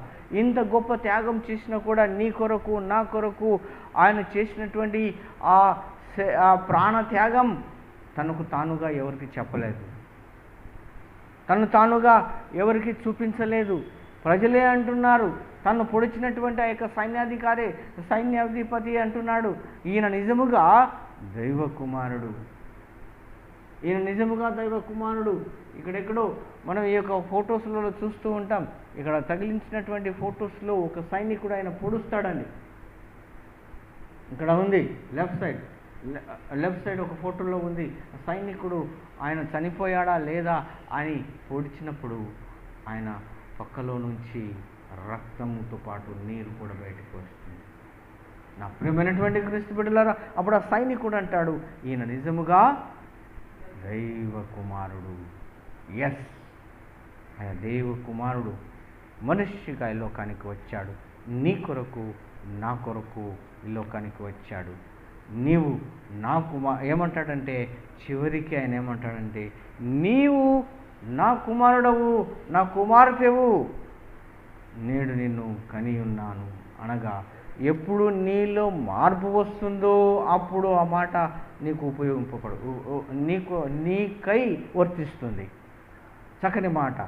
ఇంత గొప్ప త్యాగం చేసినా కూడా నీ కొరకు నా కొరకు ఆయన చేసినటువంటి ఆ ప్రాణ త్యాగం తనకు తానుగా ఎవరికి చెప్పలేదు, తను తానుగా ఎవరికి చూపించలేదు. ప్రజలే అంటున్నారు, తను పొడిచినటువంటి ఆ యొక్క సైన్యాధిపతి అంటున్నాడు, ఈయన నిజముగా దైవ కుమారుడు, ఈయన నిజముగా దైవ కుమారుడు. ఇక్కడెక్కడో మనం ఈ యొక్క ఫొటోస్లలో చూస్తూ ఉంటాం. ఇక్కడ తగిలించినటువంటి ఫొటోస్లో ఒక సైనికుడు ఆయన పొడుస్తాడండి. ఇక్కడ ఉంది లెఫ్ట్ సైడ్ ఒక ఫోటోలో ఉంది. సైనికుడు ఆయన చనిపోయాడా లేదా అని పొడిచినప్పుడు ఆయన పక్కలో నుంచి రక్తంతో పాటు నీరు కూడా బయటకు వస్తుంది. నా ప్రియమైనటువంటి క్రీస్తు బిడ్డలారా, అప్పుడు ఆ సైనికుడు అంటాడు, ఈయన నిజముగా దైవ కుమారుడు. ఎస్, ఆయన దైవ కుమారుడు మనుష్యగా ఈ లోకానికి వచ్చాడు. నీ కొరకు నా కొరకు ఈ లోకానికి వచ్చాడు. నీవు నా ఏమంటాడంటే చివరికి ఆయన ఏమంటాడంటే, నీవు నా కుమారుడవు, నా కుమార్తెవు, నేడు నిన్ను కని ఉన్నాను అనగా ఎప్పుడు నీలో మార్పు వస్తుందో అప్పుడు ఆ మాట నీకు నీకై వర్తిస్తుంది. చక్కని మాట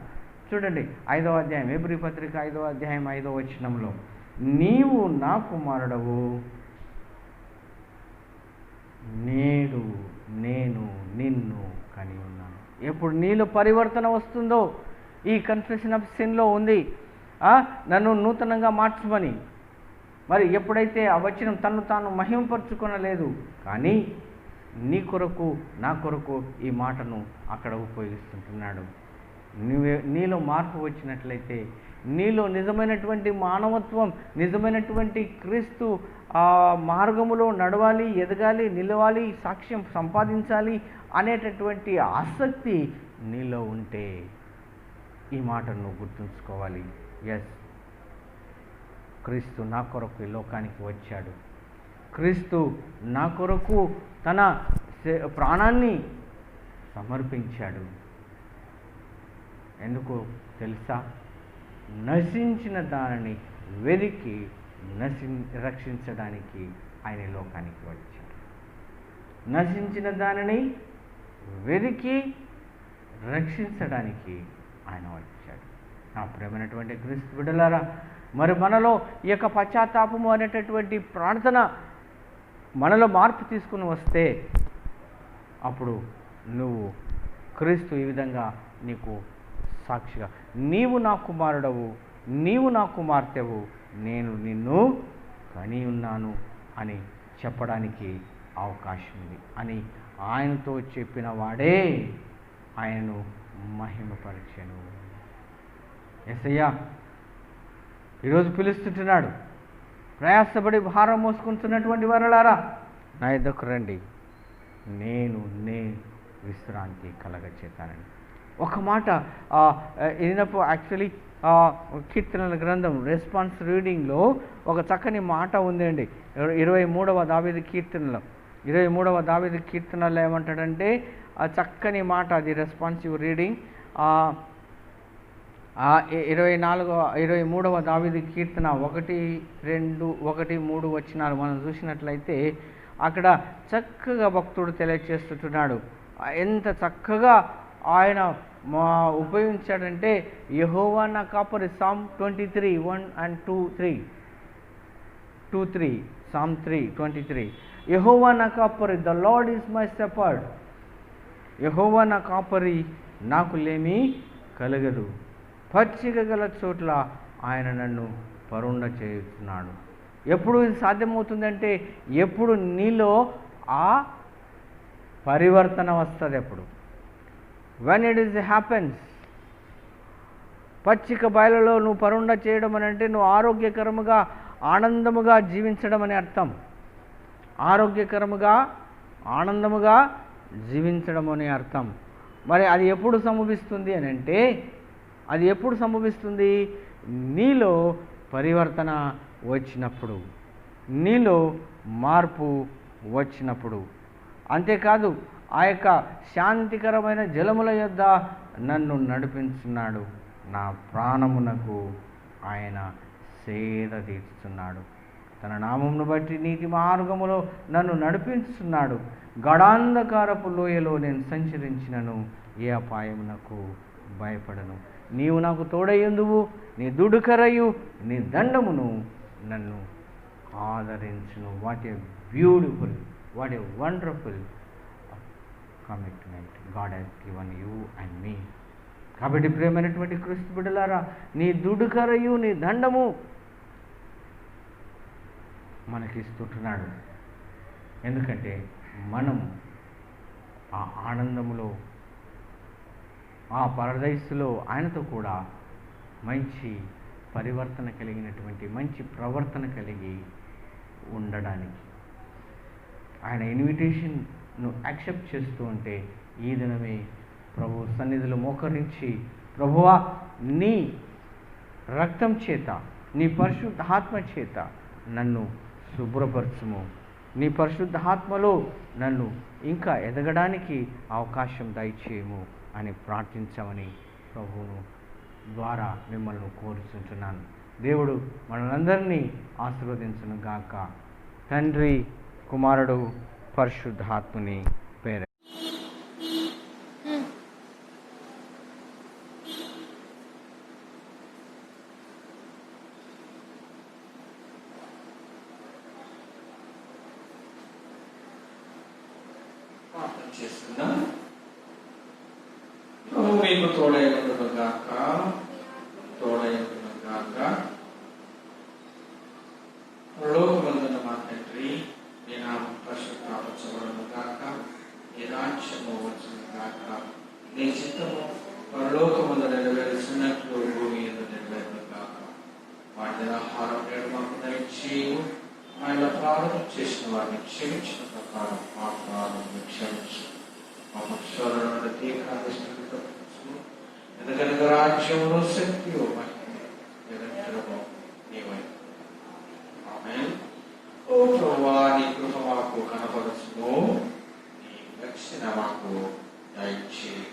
చూడండి. 5వ అధ్యాయం హెబ్రీ పత్రిక 5వ అధ్యాయం 5వ వచనంలో, నీవు నా కుమారుడవు, నేడు నేను నిన్ను కని ఉన్నాను. ఎప్పుడు నీలో పరివర్తన వస్తుందో, ఈ కన్ఫెషన్ ఆఫ్ సిన్లో ఉంది, నన్ను నూతనంగా మార్చమని. మరి ఎప్పుడైతే ఆ వచనం తను తాను మహిమపరుచుకొనలేదు, కానీ నీ కొరకు నా కొరకు ఈ మాటను అక్కడ ఉపయోగిస్తుంటున్నాడు. నీలో మార్పు వచ్చినట్లయితే, నీలో నిజమైనటువంటి మానవత్వం, నిజమైనటువంటి క్రీస్తు మార్గములో నడవాలి, ఎదగాలి, నిలవాలి, సాక్ష్యం సంపాదించాలి అనేటటువంటి ఆసక్తి నీలో ఉంటే ఈ మాటను నువ్వు గుర్తుంచుకోవాలి. ఎస్, క్రీస్తు నా కొరకు ఈ లోకానికి వచ్చాడు. క్రీస్తు నా కొరకు తన ప్రాణాన్ని సమర్పించాడు. ఎందుకు తెలుసా? నశించిన దానిని వెదికి రక్షించడానికి ఆయన లోకానికి వచ్చాడు. నశించిన దానిని వెదికి రక్షించడానికి ఆయన వచ్చాడు. నా ప్రేమైనటువంటి క్రీస్తు బిడ్డలారా, మరి మనలో ఈ యొక్క పశ్చాత్తాపము అనేటటువంటి ప్రార్థన మనలో మార్పు తీసుకుని వస్తే అప్పుడు నువ్వు క్రీస్తు ఈ విధంగా నీకు సాక్షిగా, నీవు నా కుమారుడవు, నీవు నా కుమార్తెవు, నేను నిన్ను కని ఉన్నాను అని చెప్పడానికి అవకాశం ఉంది అని ఆయనతో చెప్పిన వాడే ఆయనను మహిమపరిచెను. యేసయ్య ఈరోజు పిలుస్తుంటున్నాడు, ప్రయాసపడి భారం మోసుకుంటున్నటువంటి వారలారా నా యొద్దకు రండి, నేను విశ్రాంతి కలగచేస్తానని. ఒక మాట ఈయనప్పుడు యాక్చువల్లీ కీర్తనల గ్రంథం రెస్పాన్స్ రీడింగ్లో ఒక చక్కని మాట ఉందండి. 23వ దావీదు కీర్తనలో 23వ దావీదు కీర్తనలో ఏమంటాడంటే ఆ చక్కని మాట, అది రెస్పాన్సివ్ రీడింగ్. 23వ దావీదు కీర్తన 1, 2, 1, 3 వచనాలు మనం చూసినట్లయితే అక్కడ చక్కగా భక్తుడు తెలియచేస్తున్నాడు. ఎంత చక్కగా ఆయన ఉపయోగించాడంటే, యెహోవా నా కాపరి, సామ్ 23, 1 and 2, 3, సామ్ 3:23. యెహోవా నా కాపరి, the Lord is my shepherd. యెహోవా నా కాపరి, నాకు లేమి కలగదు. పచ్చిక గల చోట్ల ఆయన నన్ను పరుండ చేస్తున్నాడు. ఎప్పుడు ఇది సాధ్యమవుతుందంటే, ఎప్పుడు నీలో ఆ పరివర్తన వస్తుంది. ఎప్పుడు when it is happens, పచ్చిక బయలులో నువ్వు పరుండ చేయడం అని అంటే నువ్వు ఆరోగ్యకరముగా ఆనందముగా జీవించడం అని అర్థం. ఆరోగ్యకరముగా ఆనందముగా జీవించడం అని అర్థం. మరి అది ఎప్పుడు సంభవిస్తుంది అని అంటే, అది ఎప్పుడు సంభవిస్తుంది? నీలో పరివర్తన వచ్చినప్పుడు, నీలో మార్పు వచ్చినప్పుడు. అంతేకాదు, ఆ యొక్క శాంతికరమైన జలముల యొద్ద నన్ను నడిపించున్నాడు, నా ప్రాణమునకు ఆయన సేద తీర్చుతున్నాడు. తన నామమును బట్టి నీతి మార్గములో నన్ను నడిపించుతున్నాడు. గడాంధకారపు లోయలో నేను సంచరించినను, ఏ అపాయమునకు భయపడను. నీవు నాకు తోడయ్యందువు, నీ దుడుకరయు నీ దండమును నన్ను ఆదరించును. What a beautiful, what a wonderful commitment God has given you and me. కాబట్టి ప్రియమైనటువంటి క్రీస్తు బిడ్డలారా, నీ దుడుకరయు నీ దండము మనకిస్తుంటున్నాడు. ఎందుకంటే మనం ఆ ఆనందములో, ఆ పరదైసులో ఆయనతో కూడా మంచి పరివర్తన కలిగినటువంటి మంచి ప్రవర్తన కలిగి ఉండడానికి ఆయన ఇన్విటేషన్ను యాక్సెప్ట్ చేస్తూ ఉంటే, ఈ దినమే ప్రభు సన్నిధిలో మోకరించి, ప్రభువా నీ రక్తం చేత, నీ పరిశుద్ధాత్మ చేత నన్ను శుభ్రపరచుము, నీ పరిశుద్ధాత్మలో నన్ను ఇంకా ఎదగడానికి అవకాశం దయచేయము అని ప్రార్థించమని ప్రభువును ద్వారా మిమ్మల్ని కోరుచుంటున్నాను. దేవుడు మనందరినీ ఆశీర్వదించును గాక. తండ్రి, కుమారుడు, పరిశుద్ధాత్ముని పేర. చేస్తున్నాం. ప్రభు మీకు తోడైనను గాక, తోడైనను గాక. పరలోకమందున్న మా తండ్రి, నీ నామం పరిశుద్ధపరచబడును గాక, నీ రాజ్యము వచ్చును గాక, నీ చిత్తము పరలోకమందు నెరవేరుచున్నట్లు భూమి యందు నెరవేరును గాక. వాటి ఆహారం నేడు మాకు దయచేయు, ఆయన ప్రారంభం చేసిన వారిని క్షమించిన ప్రకారం మా ప్రారంభం క్షమించు, మా పక్షులను తీర్థ ఎందుకనగా రాజ్యమును శక్తియు మహిమయు నిరంతరము నీవై. ఆమేన్. ఓ ప్రభువా, నీ కృప మాకు కనపరచును, నీ రక్షణ మాకు దయచేయు.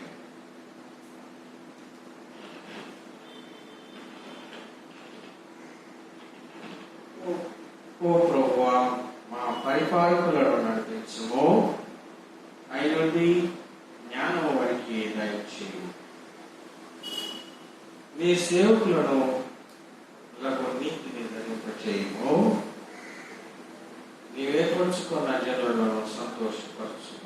ఓ ప్రభువా, మా పరిపాలకులను నడిపించుము, అయినుండి జ్ఞానము వారికి దయచేయు. నీ సేవకులను నీతిని ధరింపచేయము, నీవేర్పరుచుకున్న జనులను సంతోషపరచుము.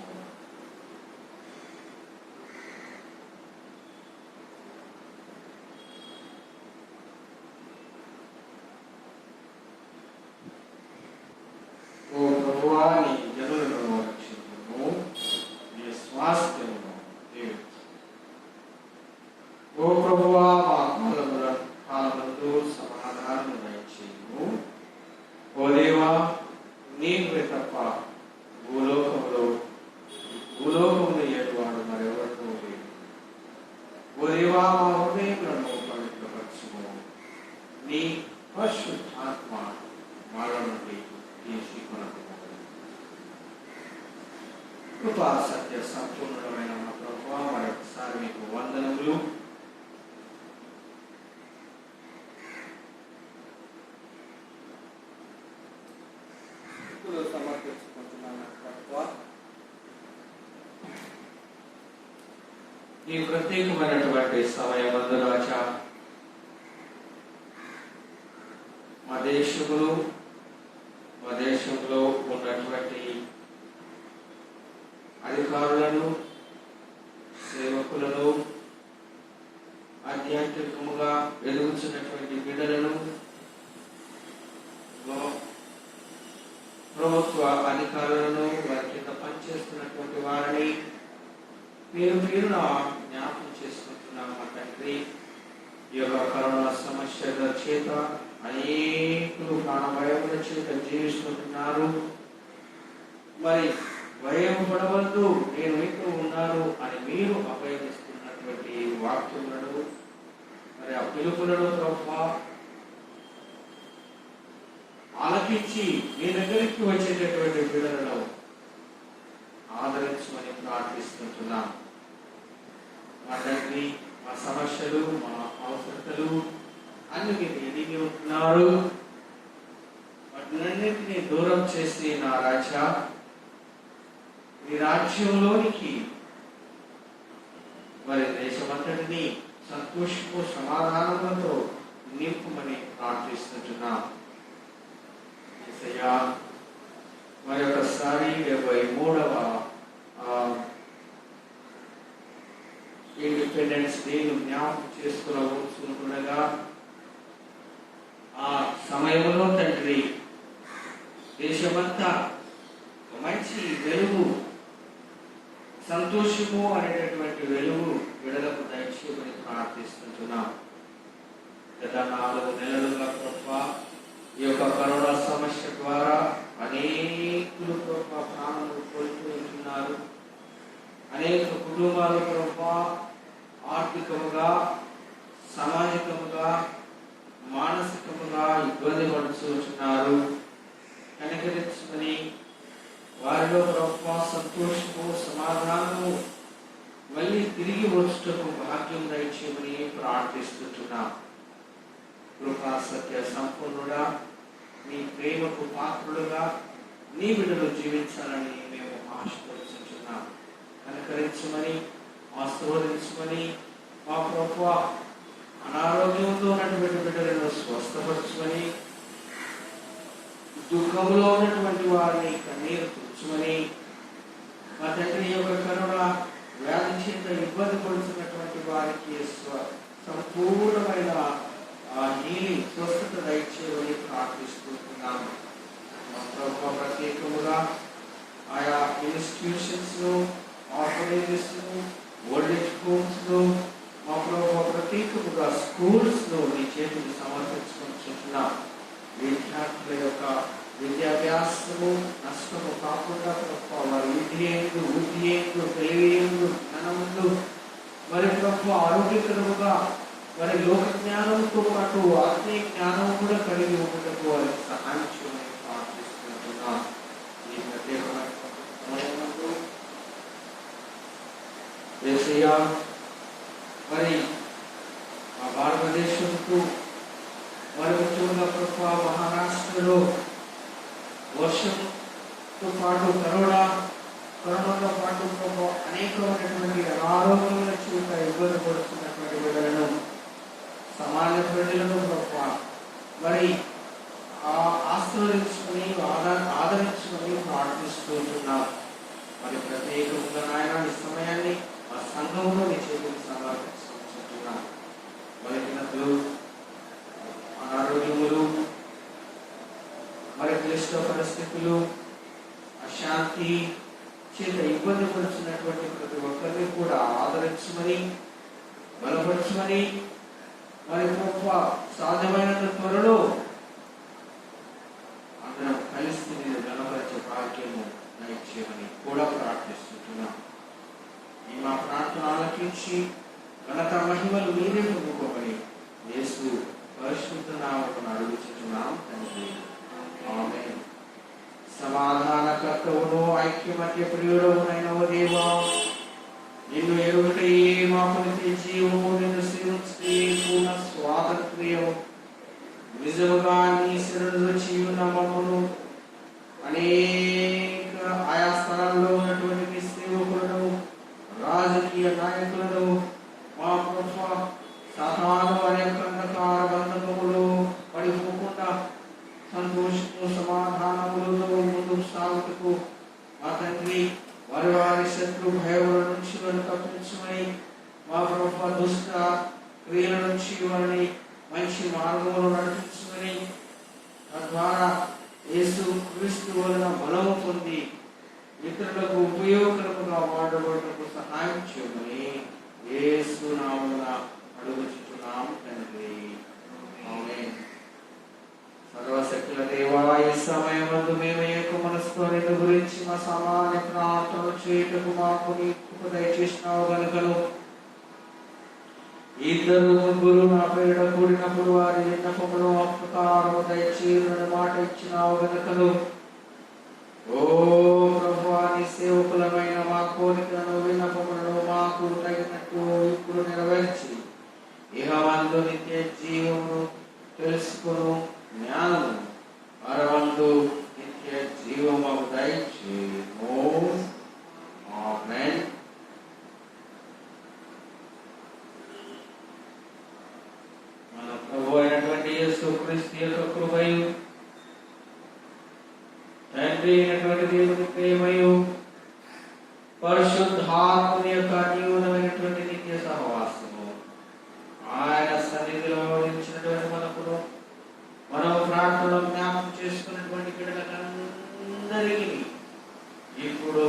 ఓ ప్రభువా, నీ జనులను రక్షించుము, నీ స్వాస్థ్యమును దీవించు. ఓ ప్రభువా, మా కాలములందు సమాధానము దయచేయము. ఓ దేవా, నీవే తప్ప భూలోకములో ఏడువాడు మరెవరితో లేదు. ఓ దేవా, మా హృదయములను పవిత్రపరచుము, నీ పరిశుద్ధాత్మ మాలో నుండి తీసుకొనకు. కృపా సత్య సంపూర్ణమైన మా ప్రభువా, మరొకసారి మీకు వందనములు. సమర్పించుకుంటున్నాను ప్రభువా. ఈ ప్రత్యేకమైనటువంటి సమయమందు రాజా, మా దేశంలో ఉన్నటువంటి అధికారులను, సేవకులను, ఆధ్యాత్మికముగా వెలుగుతున్నటువంటి బిడ్డలను, ప్రభుత్వ అధికారులను, వారి కింద పనిచేస్తున్నటువంటి వారిని పేరున జ్ఞాపకం చేసుకుంటున్నాము మా తండ్రి. ఈ యొక్క కరోనా సమస్యల చేత అనేకులు ప్రాణభయముల చేత జీవిస్తుంటున్నారు. మరి భయం పడవద్దు, నేను మీతో ఉన్నాను అని మీరు అభయమిస్తున్నటువంటి వాక్యములను, మరి ఆ పిలుపులను ప్రభువా ఆలకించి మీ దగ్గరికి వచ్చేటటువంటి బిడ్డలను ఆదరించమని ప్రార్థిస్తుంటున్నాం. మా తండ్రి, మా సమస్యలు, మా అవసరతలు అన్నిటిని ఎదిగి ఉంటున్నారు. వాటినన్నింటినీ దూరం చేసి నా రాజా, ఈ రాజ్యంలోనికి మరి దేశమంతటిని సంతోషము సమాధానములతో నింపుమని ప్రార్థిస్తుంటున్నాం. మరి ఒకసారి 73వ ఇండిపెండెన్స్ డేను జ్ఞాపకం చేసుకునగా ఆ సమయంలో తండ్రి దేశమంతా మంచి వెలుగు, సంతోషము అనేటటువంటి వెలుగు విడుదలకు దయచేయమని ప్రార్థిస్తుంటున్నాం. గత 4 నెలలుగా ప్రభువా ఈ యొక్క కరోనా సమస్య ద్వారా అనేకులు ప్రభువా ప్రాణాలు కోల్పోతున్నారు. అనేక కుటుంబాలు ప్రభువా ఆర్థికముగా, సామాజికముగా, మానసికముగా ఇబ్బంది పడుతున్నారు. కనికరించుకొని వారిలో ప్రభువా సంతోషము, సమాధానము మళ్ళీ తిరిగి వచ్చుటకు భాగ్యం దయచేయమని ప్రార్థిస్తుంటున్నాం. కృపా సత్య సంపూర్ణుడా, నీ ప్రేమకు పాత్రులుగా నీ బిడ్డలు జీవించాలని మేము ఆశపడుతున్నాం. కనికరించమని, ఆశీర్వదించమని, మా ప్రభువా అనారోగ్యంతో ఉన్నటువంటి బిడ్డలను స్వస్థపరచమని, దుఃఖంలో ఉన్నటువంటి వారిని కన్నీరు తుడుచుమని, మా తండ్రి యొక్క కరోనా వ్యాధి చేత ఇబ్బంది పడుతున్నటువంటి వారికి సంపూర్ణమైన హీలింగ్, స్వస్థత దయచేయమని ప్రార్థిస్తున్నాము. మా ప్రభువా ప్రత్యేకముగా ఆయా ఇన్స్టిట్యూషన్స్ ను, ఆర్ఫనేజెస్ ను, ఓల్డ్ ఏజ్ హోమ్స్ ను, మా ప్రభువా ప్రత్యేకముగా స్కూల్స్ ను నీ చేతులు సమర్పించుకుంటున్నాం. విద్యార్థుల యొక్క విద్యాభ్యాసము నష్టము కాకుండా ప్రభువా వారి విద్యేందు, తెలివియందు, జ్ఞానముందు మరి ప్రభు ఆరోగ్యకరముగా మరి లోక జ్ఞానంతో పాటు ఆత్మీయ జ్ఞానం కూడా కలిగి ఉండటకు వారికి సహాయం చేయమని ప్రార్థిస్తున్నాం. ఈ ప్రత్యేకమైన సమయంలో యేసయ్యా మరి మా భారతదేశంకు మరి ముఖ్యంగా ప్రభు మహారాష్ట్రలో వర్షంతో పాటు కరోనాతో పాటు ప్రభు అనేకమైనటువంటి అనారోగ్యముల చేత ఇబ్బంది పడుతున్నటువంటి వీళ్ళను సమాజ ప్రజలను ప్రభు మరి ఆశీర్వదించుకొని ఆదరించుకొని ప్రార్థిస్తున్నాం. మరి ప్రత్యేకంగా నాయన ఈ సమయాన్ని ఆ సంఘంలో నీ చేతులు సమర్పించుకుంటున్నాం. బలహీనతలు, అనారోగ్యములు, మరి క్లిష్ట పరిస్థితులు, అశాంతి చేత ఇబ్బంది పడుతున్నటువంటి ప్రతి ఒక్కరిని కూడా ఆదరించమని బలపరచమని మరి గొప్ప సాధ్యమైనంత త్వరలో అందరం కలిసి నేను బలపరిచే భాగ్యము దయచేయమని కూడా ప్రార్థిస్తున్నాం. ఈ మా ప్రార్థన ఆలకించి ఘనత మహిమలు మీరే పొందుకోమని యేసు పరిశుద్ధ నామమున అడుగుచున్నాం తండ్రి. ఆమేన్. సమాధానకర్తవును ఐక్యమత్య ప్రియుడవునైన ఓ దేవా, నిన్ను ఎరుగుటయే మాకు నిత్య జీవము, నిన్ను సేవించుటే పూర్ణ స్వాతంత్ర్యము. నిజముగా నీ శరణులు చేయున మమ్మను అనేక ఆయా స్థలాల్లో ఉన్నటువంటి మీ సేవకులను, రాజకీయ నాయకులను మా ప్రభు సాతాను అనేక అంధకార బంధకములు పడిపోకుండా సంతోషము సమాధానములతో ముందుకు సాగుటకు మా తండ్రి వారి శత్రు భయముల నుంచి వారిని తప్పించమని, మా ప్రభు దుష్ట క్రియల నుంచి వారిని మంచి మార్గములు నడిపించమని, తద్వారా యేసు క్రీస్తు వలన బలము పొంది ఇతరులకు ఉపయోగకరముగా వాడబడుటకు సహాయం చేయమని యేసు నామమున అడుగుచున్నాం తండ్రి. ఆమేన్. సర్వశక్తుల దేవా, ఈ సమయమందు మేము ఏక మనసుతో నిన్ను గురించి మా సామాన్య ప్రార్థనలు చేయుటకు మాకు నీ కృప దయచేసినావు గనుకను ఇద్దరు ముగ్గురు నా పేరిట కూడినప్పుడు వారి విన్నపమును అప్రకారము దయచేయునని మాట ఇచ్చినావు గనుకను ఓ ప్రభువా, నీ సేవకులమైన మా కోరికలను విన్నపములను మాకు తగినట్టు ఇప్పుడు నెరవేర్చి ఇహమందు నిత్య జీవమును తెలుసుకును జ్ఞానము పరమందు నిత్య జీవము దయచేయుము. ఆమేన్. మన ప్రభు అయినటువంటి యేసు క్రీస్తు యొక్క కృపయు, తండ్రి అయినటువంటి దేవుని ప్రేమయు, పరిశుద్ధాత్మని యొక్క అన్యోన్యమైనటువంటి నిత్య సహవాసము ఆయన సన్నిధిలో నిలిచినటువంటి మనకును మనం ప్రార్థనలో జ్ఞాపకం చేసుకున్నటువంటి బిడ్డలకందరికీ ఇప్పుడు